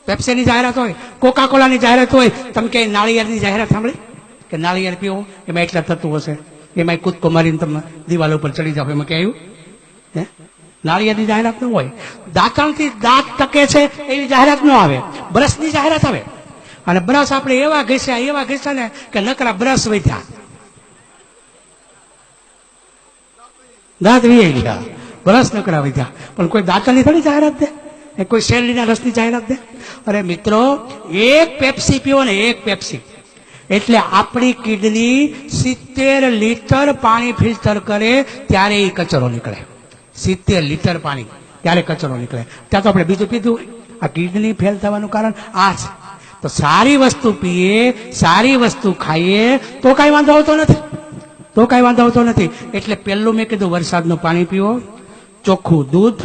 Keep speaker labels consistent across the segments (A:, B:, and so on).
A: પેપ્સીની જાહેરાત હોય, કોકા કોલાની જાહેરાત હોય, તમે કે નાળિયેરની જાહેરાત સાંભળી કે નાળિયેર પીવો એમાં એટલા થતું હશે, એમાં કૂદકો મારીને તમે દિવાલ ઉપર ચડી જાવ, એમાં ક્યાં આવ્યું? નાળિયેરની જાહેરાત ન હોય. દાંતણથી દાંત ટકે છે એવી જાહેરાત ન આવે, બ્રશની જાહેરાત આવે. અને બ્રશ આપણે એવા ઘસ્યા ને કે નકરા બ્રશ વધ્યા, દાંત વી ગયા, બ્રશ નકરા વધ્યા. પણ કોઈ દાંતણની થોડી જાહેરાત દે, કોઈ શેરડીના રસની જાહેરાત દે? અરે મિત્રો, એક પેપ્સી પીવો ને, એક પેપ્સી એટલે આપણી કિડની 70 લીટર પાણી ફિલ્ટર કરે ત્યારે એ કચરો નીકળે. 70 લીટર પાણી ત્યારે કચરો નીકળે. ત્યાં તો આપણે બીજું પીધું. આ કિડની ફેલ થવાનું કારણ આ છે. તો સારી વસ્તુ પીએ, સારી વસ્તુ ખાઈએ તો કાંઈ વાંધો આવતો નથી. એટલે પહેલું મેં કીધું વરસાદનું પાણી પીવો, ચોખ્ખું દૂધ,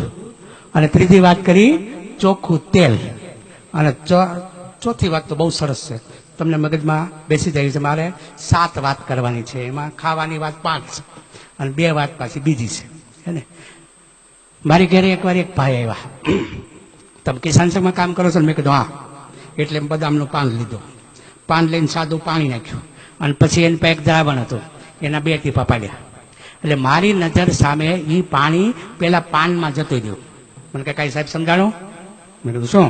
A: અને ત્રીજી વાત કરી ચોખ્ખું તેલ. અને ચોથી વાત તો બહુ સરસ છે, તમને મગજમાં બેસી જાય છે. મારે 7 વાત કરવાની છે, એમાં ખાવાની વાત 5 છે અને 2 વાત પાછી બીજી છે, હે ને. મારી ઘરે એકવાર એક ભાઈ આવ્યા, તમે કિસાન સંઘમાં કામ કરો છો ને? મેં કીધું હા. એટલે બદામનું પાન લીધું, પાન લઈને સાદું પાણી નાખ્યું અને પછી એની પાસે એક દ્રાવણ હતું, એના 2 ટીપા પાડ્યા. એટલે મારી નજર સામે એ પાણી પેલા પાનમાં જતું રહ્યું. મને કે કાંઈ સાહેબ સમજાણો? મેં કીધું શું?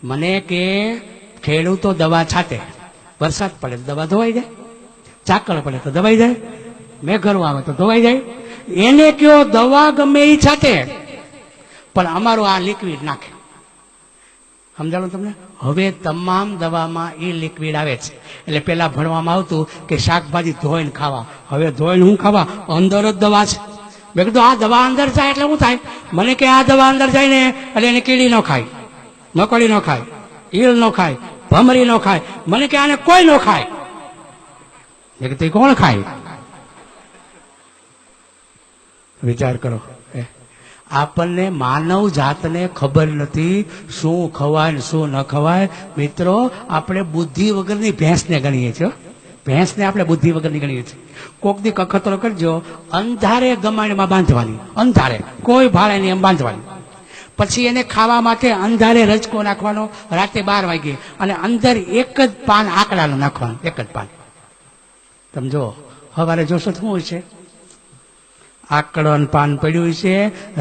A: મને કે ખેડૂતો દવા છાંટે, વરસાદ પડે તો દવા ધોવાઈ જાય, ઝાકળ પડે તો દવાઈ જાય, મેઘરો આવે તો ધોવાઈ જાય. એને કયો દવા ગમે એ છાંટે, પણ અમારું આ લિક્વિડ નાખે. સમજાણું તમને? હવે તમામ દવામાં એ લિક્વિડ આવે છે. એટલે પેલા ભણવામાં આવતું કે શાકભાજી ધોઈને ખાવા, હવે ધોઈને હું ખાવા? અંદર જ દવા છે. મેં કીધું આ દવા અંદર જાય એટલે શું થાય? મને કે આ દવા અંદર જાય ને એટલે એને કીડી ન ખાય, મકોડી ન ખાય, ઈલ ન ખાય, ભમરી ન ખાય. મને કે આને કોઈ ન ખાય. મેં કીધું કોણ ખાય? વિચાર કરો. આપણને માનવ જાતને ખબર નથી શું ખવાય ને શું ન ખવાય. મિત્રો, આપણે બુદ્ધિ વગરની ભેંસને ગણીએ છીએ. ભેંસને આપણે બુદ્ધિ વગરની ગણીએ છીએ. કોક દી કખતરો કરજો, અંધારે ગમાણીમાં બાંધવાની, અંધારે કોઈ ભાડે નહીં એમ બાંધવાની. પછી એને ખાવા માટે અંધારે રજકો નાખવાનો રાતે 12 વાગે, અને અંદર એક જ પાન આકડાનું નાખવાનું, એક જ પાન. તમે જો સવારે જોશો શું હોય છે? આકડન પાન પડ્યું છે,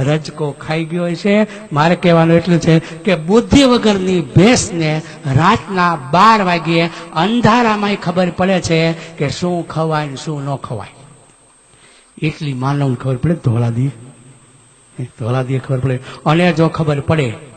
A: રજકો ખાઈ ગયો છે. મારે કહેવાનું એટલું છે કે બુદ્ધિ વગરની ભેંસને રાતના 12 વાગ્યે અંધારામાં ખબર પડે છે કે શું ખવાય ને શું ન ખવાય. એટલી માનવને ખબર પડે, ધોળાદી ખબર પડે. અને જો ખબર પડે